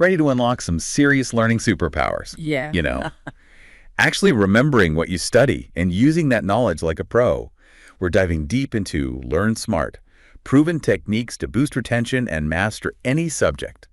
ready to unlock some serious learning superpowers. Yeah. You know, actually remembering what you study and using that knowledge like a pro. We're diving deep into Learn Smart, proven techniques to boost retention and master any subject.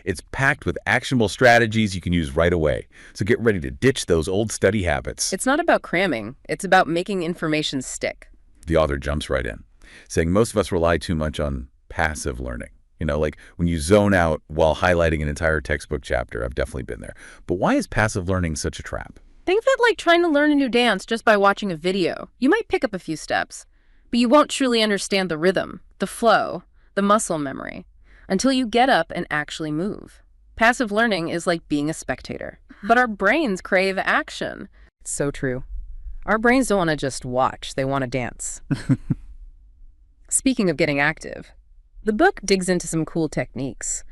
It's packed with actionable strategies you can use right away. So get ready to ditch those old study habits. It's not about cramming. It's about making information stick. The author jumps right in, saying most of us rely too much on passive learning. You know, like when you zone out while highlighting an entire textbook chapter. I've definitely been there. But why is passive learning such a trap? Think of it like trying to learn a new dance just by watching a video. You might pick up a few steps, but you won't truly understand the rhythm, the flow, the muscle memory, until you get up and actually move. Passive learning is like being a spectator, but our brains crave action. It's so true. Our brains don't want to just watch, they want to dance. Speaking of getting active, the book digs into some cool techniques.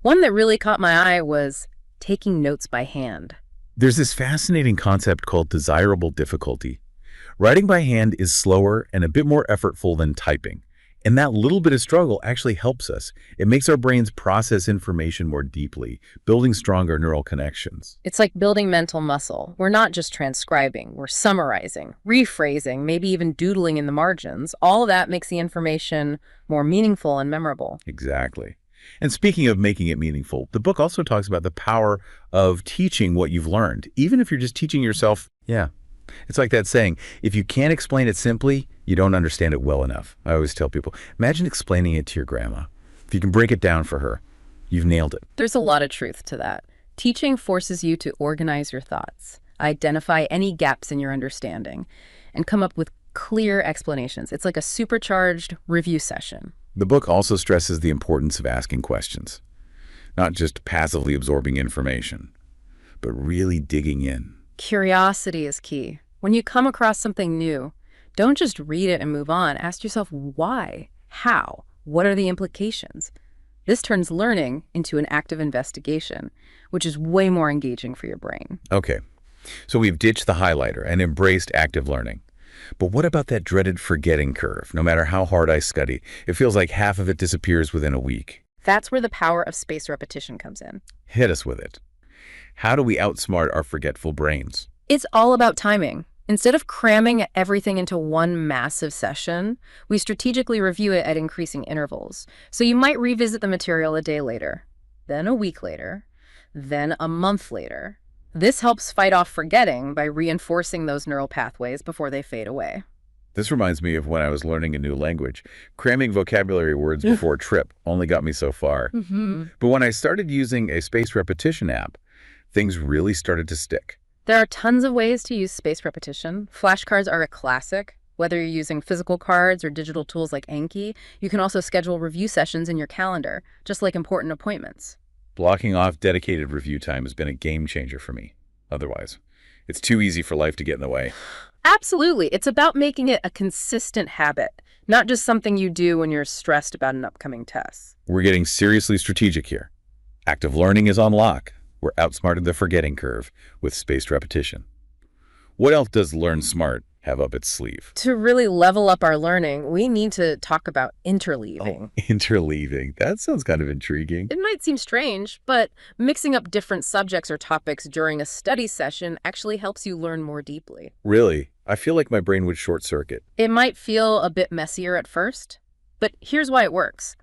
One that really caught my eye was taking notes by hand. There's this fascinating concept called desirable difficulty. Writing by hand is slower and a bit more effortful than typing. And that little bit of struggle actually helps us. It makes our brains process information more deeply, building stronger neural connections. It's like building mental muscle. We're not just transcribing, we're summarizing, rephrasing, maybe even doodling in the margins. All of that makes the information more meaningful and memorable. Exactly. And speaking of making it meaningful, the book also talks about the power of teaching what you've learned, even if you're just teaching yourself. Yeah. It's like that saying, if you can't explain it simply, you don't understand it well enough. I always tell people, imagine explaining it to your grandma. If you can break it down for her, you've nailed it. There's a lot of truth to that. Teaching forces you to organize your thoughts, identify any gaps in your understanding, and come up with clear explanations. It's like a supercharged review session. The book also stresses the importance of asking questions, not just passively absorbing information, but really digging in. Curiosity is key. When you come across something new, don't just read it and move on. Ask yourself why, how, what are the implications? This turns learning into an active investigation, which is way more engaging for your brain. Okay, so we've ditched the highlighter and embraced active learning. But what about that dreaded forgetting curve? No matter how hard I study, it feels like half of it disappears within a week. That's where the power of spaced repetition comes in. Hit us with it. How do we outsmart our forgetful brains? It's all about timing. Instead of cramming everything into one massive session, we strategically review it at increasing intervals. So you might revisit the material a day later, then a week later, then a month later. This helps fight off forgetting by reinforcing those neural pathways before they fade away. This reminds me of when I was learning a new language. Cramming vocabulary words before a trip only got me so far. But when I started using a spaced repetition app, things really started to stick. There are tons of ways to use spaced repetition. Flashcards are a classic. Whether you're using physical cards or digital tools like Anki, you can also schedule review sessions in your calendar, just like important appointments. Blocking off dedicated review time has been a game changer for me. Otherwise, it's too easy for life to get in the way. Absolutely. It's about making it a consistent habit, not just something you do when you're stressed about an upcoming test. We're getting seriously strategic here. Active learning is on lock. We're outsmarting the forgetting curve with spaced repetition. What else does Learn Smart have up its sleeve? To really level up our learning, we need to talk about interleaving. Oh, interleaving. That sounds kind of intriguing. It might seem strange, but mixing up different subjects or topics during a study session actually helps you learn more deeply. Really? I feel like my brain would short circuit. It might feel a bit messier at first, but here's why it works.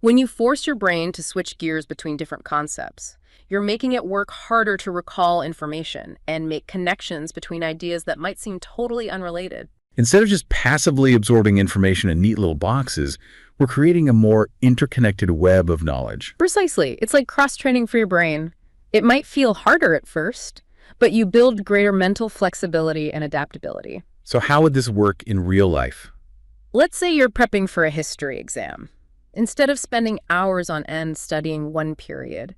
When you force your brain to switch gears between different concepts, you're making it work harder to recall information and make connections between ideas that might seem totally unrelated. Instead of just passively absorbing information in neat little boxes, we're creating a more interconnected web of knowledge. Precisely. It's like cross-training for your brain. It might feel harder at first, but you build greater mental flexibility and adaptability. So how would this work in real life? Let's say you're prepping for a history exam. Instead of spending hours on end studying one period,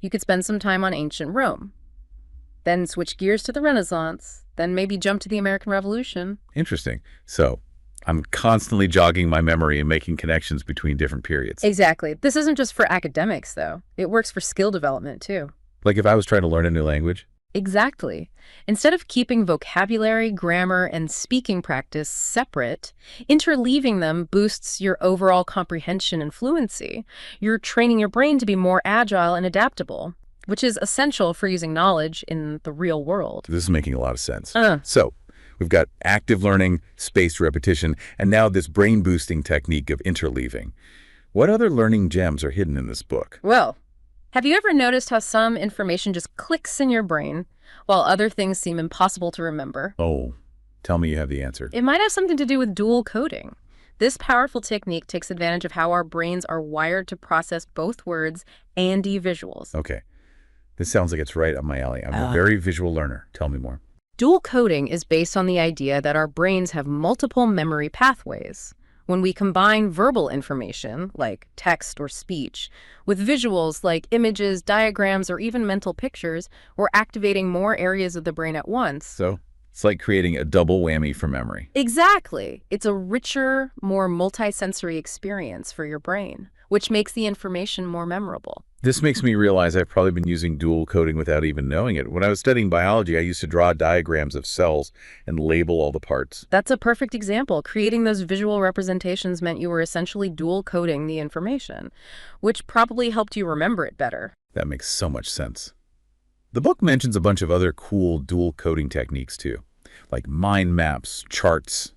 you could spend some time on ancient Rome, then switch gears to the Renaissance, then maybe jump to the American Revolution. Interesting. So I'm constantly jogging my memory and making connections between different periods. Exactly. This isn't just for academics, though. It works for skill development, too. Like if I was trying to learn a new language? Exactly. Instead of keeping vocabulary, grammar, and speaking practice separate, interleaving them boosts your overall comprehension and fluency. You're training your brain to be more agile and adaptable. which is essential for using knowledge in the real world. This is making a lot of sense. Uh. So we've got active learning, spaced repetition, and now this brain-boosting technique of interleaving. What other learning gems are hidden in this book? Well, have you ever noticed how some information just clicks in your brain while other things seem impossible to remember? Oh, tell me you have the answer. It might have something to do with dual coding. This powerful technique takes advantage of how our brains are wired to process both words and visuals. Okay. This sounds like it's right up my alley. I'm a very visual learner. Tell me more. Dual coding is based on the idea that our brains have multiple memory pathways. When we combine verbal information, like text or speech, with visuals like images, diagrams, or even mental pictures, we're activating more areas of the brain at once. So it's like creating a double whammy for memory. Exactly. It's a richer, more multisensory experience for your brain, which makes the information more memorable. This makes me realize I've probably been using dual coding without even knowing it. When I was studying biology, I used to draw diagrams of cells and label all the parts. That's a perfect example. Creating those visual representations meant you were essentially dual coding the information, which probably helped you remember it better. That makes so much sense. The book mentions a bunch of other cool dual coding techniques too, like mind maps, charts,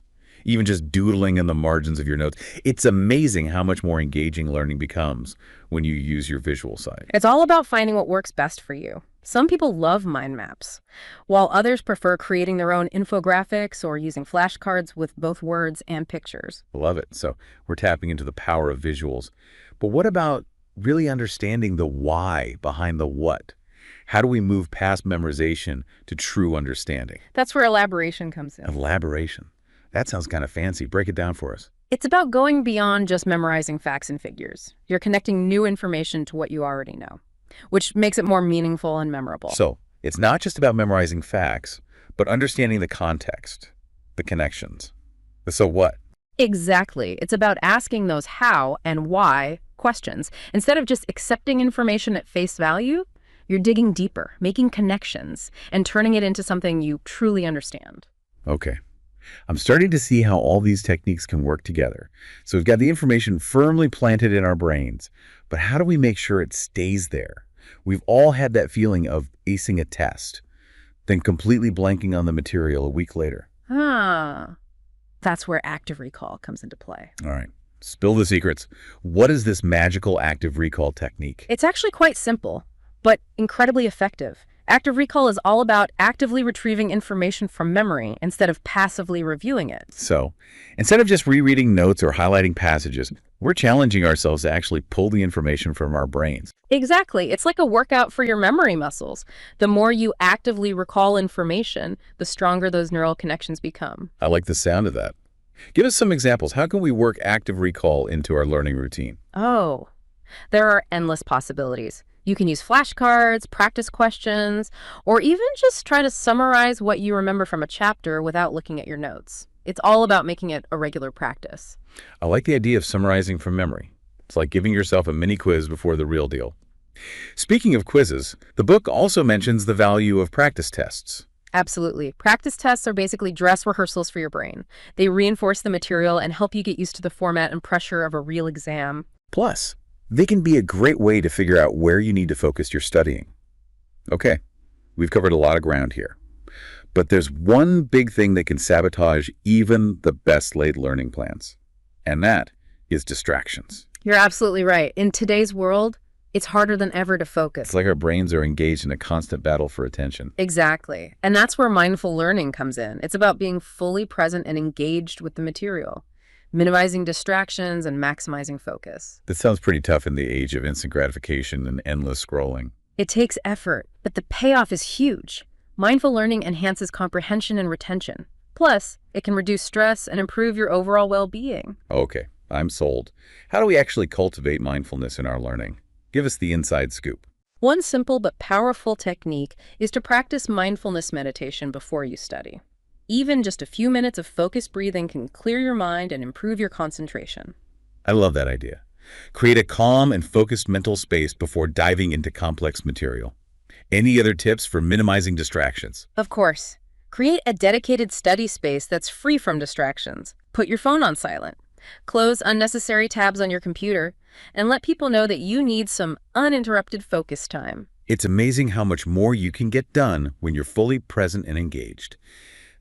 even just doodling in the margins of your notes. It's amazing how much more engaging learning becomes when you use your visual side. It's all about finding what works best for you. Some people love mind maps, while others prefer creating their own infographics or using flashcards with both words and pictures. Love it. So we're tapping into the power of visuals. But what about really understanding the why behind the what? How do we move past memorization to true understanding? That's where elaboration comes in. Elaboration. That sounds kind of fancy. Break it down for us. It's about going beyond just memorizing facts and figures. You're connecting new information to what you already know, which makes it more meaningful and memorable. So it's not just about memorizing facts, but understanding the context, the connections. The so what? Exactly. It's about asking those how and why questions. Instead of just accepting information at face value, you're digging deeper, making connections, and turning it into something you truly understand. Okay. I'm starting to see how all these techniques can work together. So we've got the information firmly planted in our brains, but how do we make sure it stays there? We've all had that feeling of acing a test, then completely blanking on the material a week later. That's where active recall comes into play. All right, spill the secrets. What is this magical active recall technique? It's actually quite simple, but incredibly effective. Active recall is all about actively retrieving information from memory instead of passively reviewing it. So, instead of just rereading notes or highlighting passages, we're challenging ourselves to actually pull the information from our brains. Exactly. It's like a workout for your memory muscles. The more you actively recall information, the stronger those neural connections become. I like the sound of that. Give us some examples. How can we work active recall into our learning routine? Oh, there are endless possibilities. You can use flashcards, practice questions, or even just try to summarize what you remember from a chapter without looking at your notes. It's all about making it a regular practice. I like the idea of summarizing from memory. It's like giving yourself a mini quiz before the real deal. Speaking of quizzes, the book also mentions the value of practice tests. Absolutely. Practice tests are basically dress rehearsals for your brain. They reinforce the material and help you get used to the format and pressure of a real exam. Plus, they can be a great way to figure out where you need to focus your studying. Okay, we've covered a lot of ground here. But there's one big thing that can sabotage even the best-laid learning plans, and that is distractions. You're absolutely right. In today's world, it's harder than ever to focus. It's like our brains are engaged in a constant battle for attention. Exactly. And that's where mindful learning comes in. It's about being fully present and engaged with the material, minimizing distractions and maximizing focus. That sounds pretty tough in the age of instant gratification and endless scrolling. It takes effort, but the payoff is huge. Mindful learning enhances comprehension and retention. Plus, it can reduce stress and improve your overall well-being. Okay, I'm sold. How do we actually cultivate mindfulness in our learning? Give us the inside scoop. One simple but powerful technique is to practice mindfulness meditation before you study. Even just a few minutes of focused breathing can clear your mind and improve your concentration. I love that idea. Create a calm and focused mental space before diving into complex material. Any other tips for minimizing distractions? Of course. Create a dedicated study space that's free from distractions. Put your phone on silent. Close unnecessary tabs on your computer, and let people know that you need some uninterrupted focus time. It's amazing how much more you can get done when you're fully present and engaged.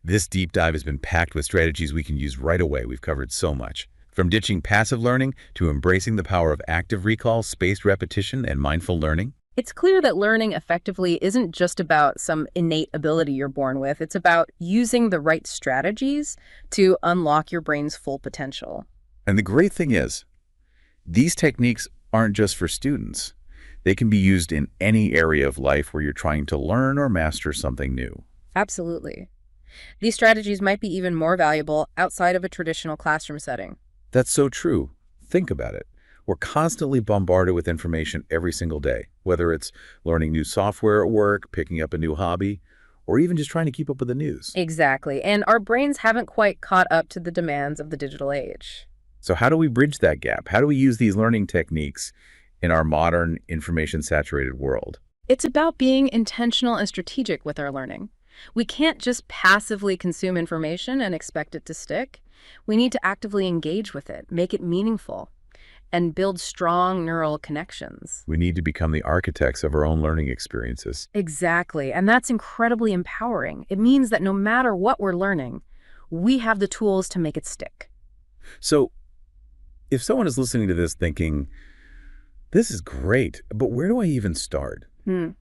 This deep dive has been packed with strategies we can use right away. We've covered so much. From ditching passive learning to embracing the power of active recall, spaced repetition, and mindful learning. It's clear that learning effectively isn't just about some innate ability you're born with. It's about using the right strategies to unlock your brain's full potential. And the great thing is, these techniques aren't just for students. They can be used in any area of life where you're trying to learn or master something new. Absolutely. These strategies might be even more valuable outside of a traditional classroom setting. That's so true. Think about it. We're constantly bombarded with information every single day, whether it's learning new software at work, picking up a new hobby, or even just trying to keep up with the news. Exactly. And our brains haven't quite caught up to the demands of the digital age. So how do we bridge that gap? How do we use these learning techniques in our modern, information-saturated world? It's about being intentional and strategic with our learning. We can't just passively consume information and expect it to stick. We need to actively engage with it, make it meaningful, and build strong neural connections. We need to become the architects of our own learning experiences. Exactly. And that's incredibly empowering. It means that no matter what we're learning, we have the tools to make it stick. So if someone is listening to this thinking, this is great, but where do I even start?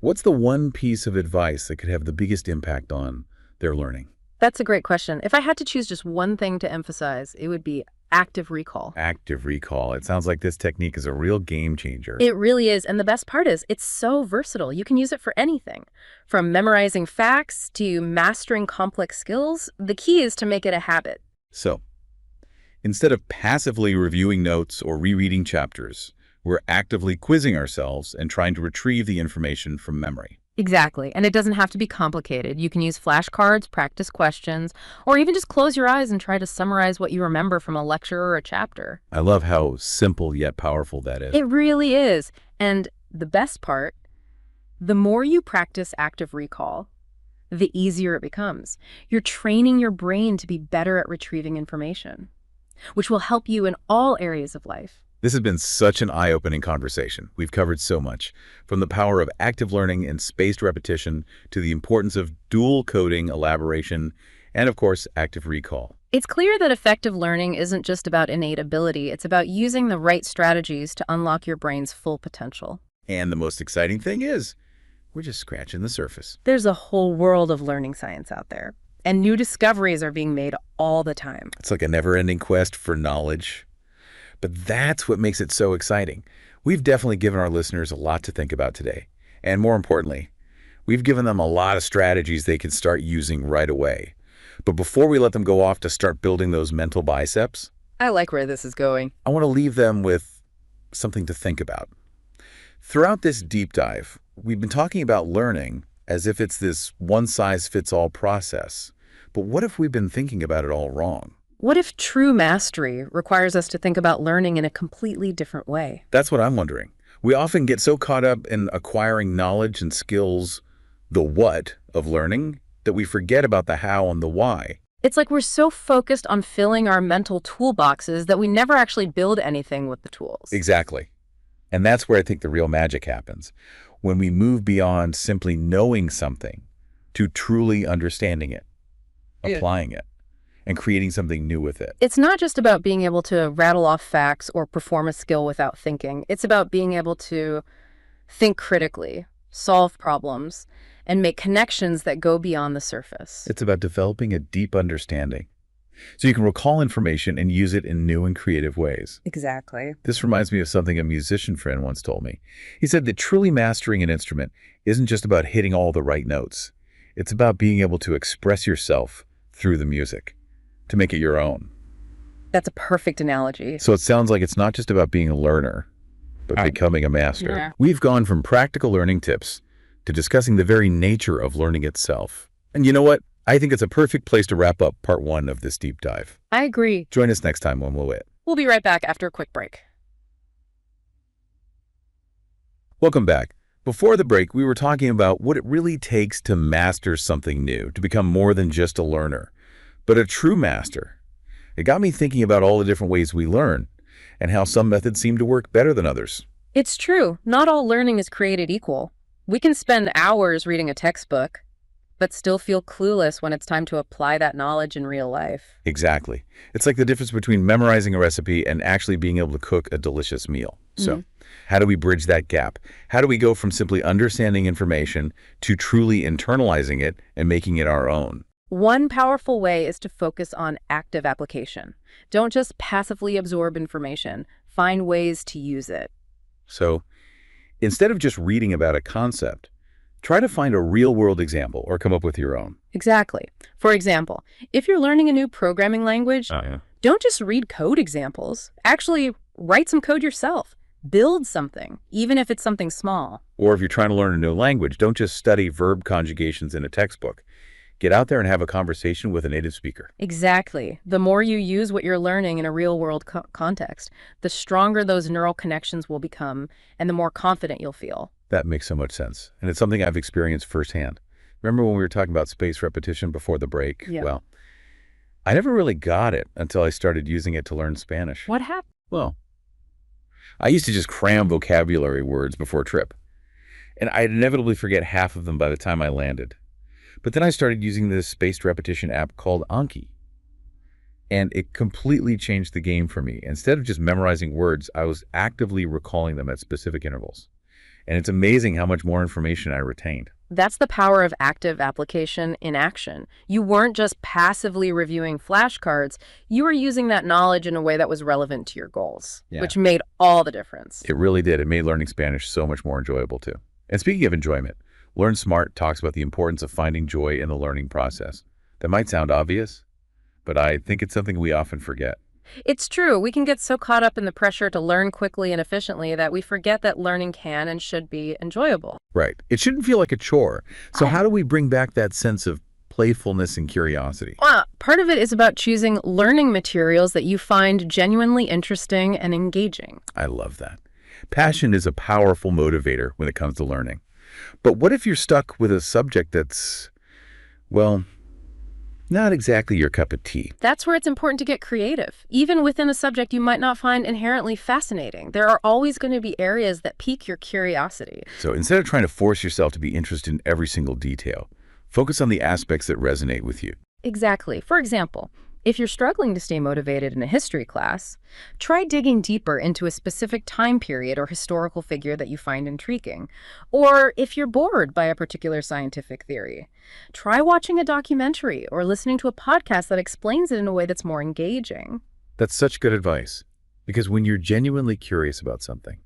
What's the one piece of advice that could have the biggest impact on their learning? That's a great question. If I had to choose just one thing to emphasize, it would be active recall. Active recall. It sounds like this technique is a real game changer. It really is. And the best part is it's so versatile. You can use it for anything. From memorizing facts to mastering complex skills, the key is to make it a habit. So, instead of passively reviewing notes or rereading chapters, we're actively quizzing ourselves and trying to retrieve the information from memory. Exactly. And it doesn't have to be complicated. You can use flashcards, practice questions, or even just close your eyes and try to summarize what you remember from a lecture or a chapter. I love how simple yet powerful that is. It really is. And the best part, the more you practice active recall, the easier it becomes. You're training your brain to be better at retrieving information, which will help you in all areas of life. This has been such an eye-opening conversation. We've covered so much, from the power of active learning and spaced repetition to the importance of dual coding, elaboration, and of course, active recall. It's clear that effective learning isn't just about innate ability. It's about using the right strategies to unlock your brain's full potential. And the most exciting thing is, we're just scratching the surface. There's a whole world of learning science out there, and new discoveries are being made all the time. It's like a never-ending quest for knowledge. But that's what makes it so exciting. We've definitely given our listeners a lot to think about today. And more importantly, we've given them a lot of strategies they can start using right away. But before we let them go off to start building those mental biceps, I like where this is going. I want to leave them with something to think about. Throughout this deep dive, we've been talking about learning as if it's this one-size-fits-all process. But what if we've been thinking about it all wrong? What if true mastery requires us to think about learning in a completely different way? That's what I'm wondering. We often get so caught up in acquiring knowledge and skills, the what of learning, that we forget about the how and the why. It's like we're so focused on filling our mental toolboxes that we never actually build anything with the tools. Exactly. And that's where I think the real magic happens, when we move beyond simply knowing something to truly understanding it, applying it, and creating something new with it. It's not just about being able to rattle off facts or perform a skill without thinking. It's about being able to think critically, solve problems, and make connections that go beyond the surface. It's about developing a deep understanding, so you can recall information and use it in new and creative ways. Exactly. This reminds me of something a musician friend once told me. He said that truly mastering an instrument isn't just about hitting all the right notes. It's about being able to express yourself through the music, to make it your own. That's a perfect analogy. So it sounds like it's not just about being a learner, but becoming a master. Yeah. We've gone from practical learning tips to discussing the very nature of learning itself. And you know what? I think it's a perfect place to wrap up part 1 of this deep dive. I agree. Join us next time when we'll hit. We'll be right back after a quick break. Welcome back. Before the break, we were talking about what it really takes to master something new, to become more than just a learner, but a true master. It got me thinking about all the different ways we learn and how some methods seem to work better than others. It's true. Not all learning is created equal. We can spend hours reading a textbook, but still feel clueless when it's time to apply that knowledge in real life. Exactly. It's like the difference between memorizing a recipe and actually being able to cook a delicious meal. So, how do we bridge that gap? How do we go from simply understanding information to truly internalizing it and making it our own? One powerful way is to focus on active application. Don't just passively absorb information. Find ways to use it. So, instead of just reading about a concept, try to find a real-world example or come up with your own. Exactly. For example, if you're learning a new programming language, Oh, yeah. don't just read code examples. Actually, write some code yourself. Build something, even if it's something small. Or if you're trying to learn a new language, don't just study verb conjugations in a textbook. Get out there and have a conversation with a native speaker. Exactly. The more you use what you're learning in a real-world context, the stronger those neural connections will become, and the more confident you'll feel. That makes so much sense. And it's something I've experienced firsthand. Remember when we were talking about spaced repetition before the break? Yeah. Well, I never really got it until I started using it to learn Spanish. What happened? Well, I used to just cram vocabulary words before a trip, and I'd inevitably forget half of them by the time I landed. But then I started using this spaced repetition app called Anki, and it completely changed the game for me. Instead of just memorizing words, I was actively recalling them at specific intervals. And it's amazing how much more information I retained. That's the power of active application in action. You weren't just passively reviewing flashcards, you were using that knowledge in a way that was relevant to your goals, Yeah. which made all the difference. It really did. It made learning Spanish so much more enjoyable, too. And speaking of enjoyment, Learn Smart talks about the importance of finding joy in the learning process. That might sound obvious, but I think it's something we often forget. It's true, we can get so caught up in the pressure to learn quickly and efficiently that we forget that learning can and should be enjoyable. Right. It shouldn't feel like a chore. So how do we bring back that sense of playfulness and curiosity? Part of it is about choosing learning materials that you find genuinely interesting and engaging. I love that. Passion is a powerful motivator when it comes to learning. But what if you're stuck with a subject that's, well, not exactly your cup of tea? That's where it's important to get creative. Even within a subject you might not find inherently fascinating, there are always going to be areas that pique your curiosity. So instead of trying to force yourself to be interested in every single detail, focus on the aspects that resonate with you. Exactly. For example, if you're struggling to stay motivated in a history class, try digging deeper into a specific time period or historical figure that you find intriguing. Or if you're bored by a particular scientific theory, try watching a documentary or listening to a podcast that explains it in a way that's more engaging. That's such good advice, because when you're genuinely curious about something,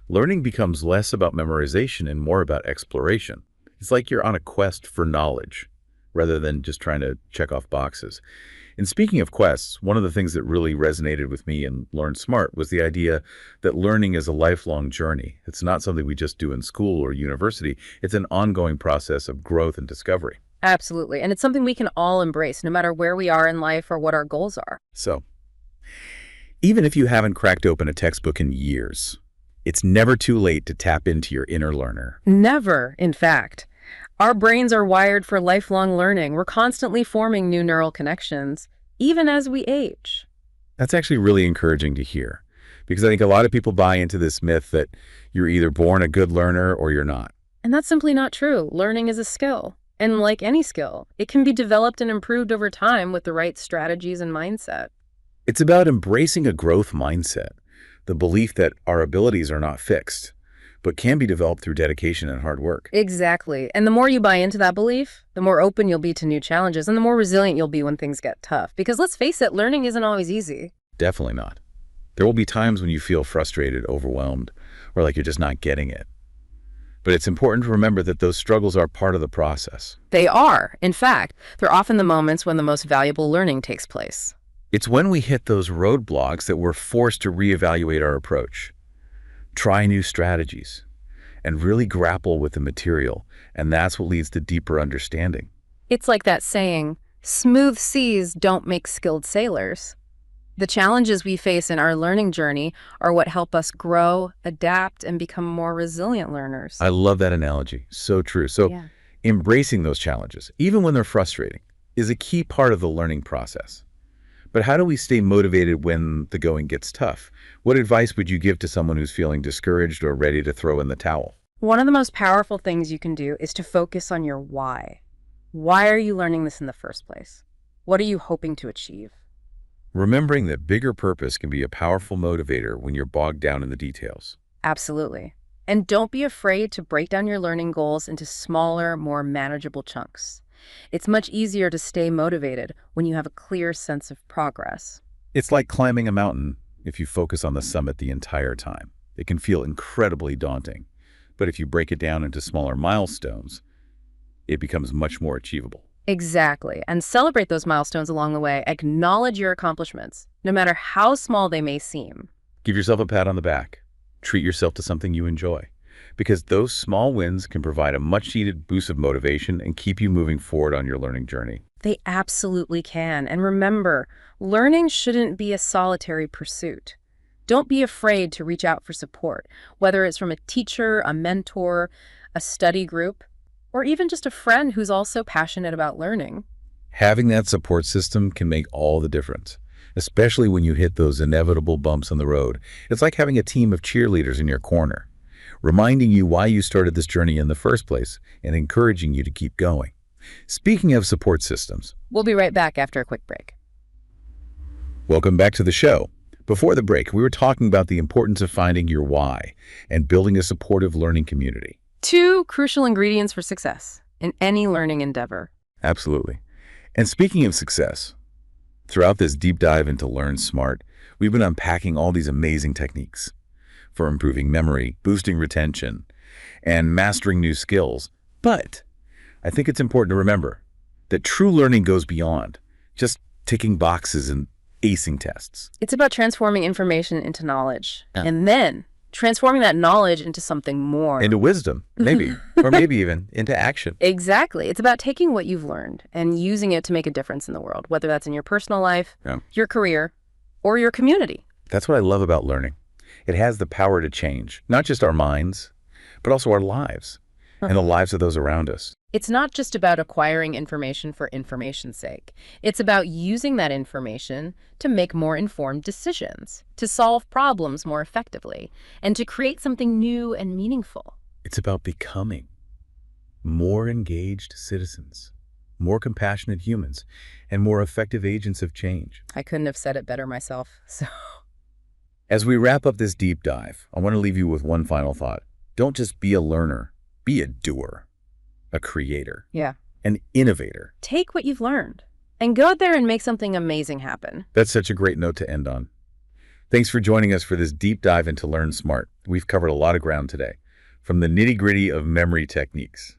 learning becomes less about memorization and more about exploration. It's like you're on a quest for knowledge rather than just trying to check off boxes. And speaking of quests, one of the things that really resonated with me in Learn Smart was the idea that learning is a lifelong journey. It's not something we just do in school or university. It's an ongoing process of growth and discovery. Absolutely. And it's something we can all embrace, no matter where we are in life or what our goals are. So, even if you haven't cracked open a textbook in years, it's never too late to tap into your inner learner. Never, in fact. Our brains are wired for lifelong learning. We're constantly forming new neural connections, even as we age. That's actually really encouraging to hear, because I think a lot of people buy into this myth that you're either born a good learner or you're not. And that's simply not true. Learning is a skill. And like any skill, it can be developed and improved over time with the right strategies and mindset. It's about embracing a growth mindset, the belief that our abilities are not fixed, but can be developed through dedication and hard work. Exactly. And the more you buy into that belief, the more open you'll be to new challenges and the more resilient you'll be when things get tough. Because let's face it, learning isn't always easy. Definitely not. There will be times when you feel frustrated, overwhelmed, or like you're just not getting it. But it's important to remember that those struggles are part of the process. They are. In fact, they're often the moments when the most valuable learning takes place. It's when we hit those roadblocks that we're forced to reevaluate our approach, try new strategies, and really grapple with the material. And that's what leads to deeper understanding. It's like that saying, smooth seas don't make skilled sailors. The challenges we face in our learning journey are what help us grow, adapt, and become more resilient learners. I love that analogy. So true. So embracing those challenges, even when they're frustrating, is a key part of the learning process. But how do we stay motivated when the going gets tough? What advice would you give to someone who's feeling discouraged or ready to throw in the towel? One of the most powerful things you can do is to focus on your why. Why are you learning this in the first place? What are you hoping to achieve? Remembering that bigger purpose can be a powerful motivator when you're bogged down in the details. Absolutely. And don't be afraid to break down your learning goals into smaller, more manageable chunks. It's much easier to stay motivated when you have a clear sense of progress. It's like climbing a mountain if you focus on the summit the entire time. It can feel incredibly daunting. But if you break it down into smaller milestones, it becomes much more achievable. Exactly. And celebrate those milestones along the way. Acknowledge your accomplishments, no matter how small they may seem. Give yourself a pat on the back. Treat yourself to something you enjoy, because those small wins can provide a much-needed boost of motivation and keep you moving forward on your learning journey. They absolutely can. And remember, learning shouldn't be a solitary pursuit. Don't be afraid to reach out for support, whether it's from a teacher, a mentor, a study group, or even just a friend who's also passionate about learning. Having that support system can make all the difference, especially when you hit those inevitable bumps on the road. It's like having a team of cheerleaders in your corner, reminding you why you started this journey in the first place and encouraging you to keep going. Speaking of support systems, We'll be right back after a quick break. welcome back to the show. Before the break, we were talking about the importance of finding your why and building a supportive learning community. Two crucial ingredients for success in any learning endeavor. Absolutely. And speaking of success, throughout this deep dive into Learn Smart, we've been unpacking all these amazing techniques for improving memory, boosting retention, and mastering new skills. But I think it's important to remember that true learning goes beyond just ticking boxes and acing tests. It's about transforming information into knowledge, Yeah. and then transforming that knowledge into something more. Into wisdom, maybe, or maybe even into action. Exactly. It's about taking what you've learned and using it to make a difference in the world, whether that's in your personal life, Yeah. your career, or your community. That's what I love about learning. It has the power to change, not just our minds, but also our lives and the lives of those around us. It's not just about acquiring information for information's sake. It's about using that information to make more informed decisions, to solve problems more effectively, and to create something new and meaningful. It's about becoming more engaged citizens, more compassionate humans, and more effective agents of change. I couldn't have said it better myself. So, As we wrap up this deep dive, I want to leave you with one final thought. Don't just be a learner, be a doer, a creator, yeah, an innovator. take what you've learned and go out there and make something amazing happen. That's such a great note to end on. Thanks for joining us for this deep dive into Learn Smart. We've covered a lot of ground today, from the nitty-gritty of memory techniques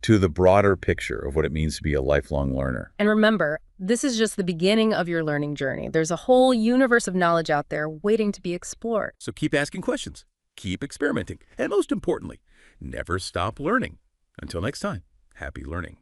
to the broader picture of what it means to be a lifelong learner. And remember, this is just the beginning of your learning journey. There's a whole universe of knowledge out there waiting to be explored. So keep asking questions, keep experimenting, and most importantly, never stop learning. Until next time, happy learning.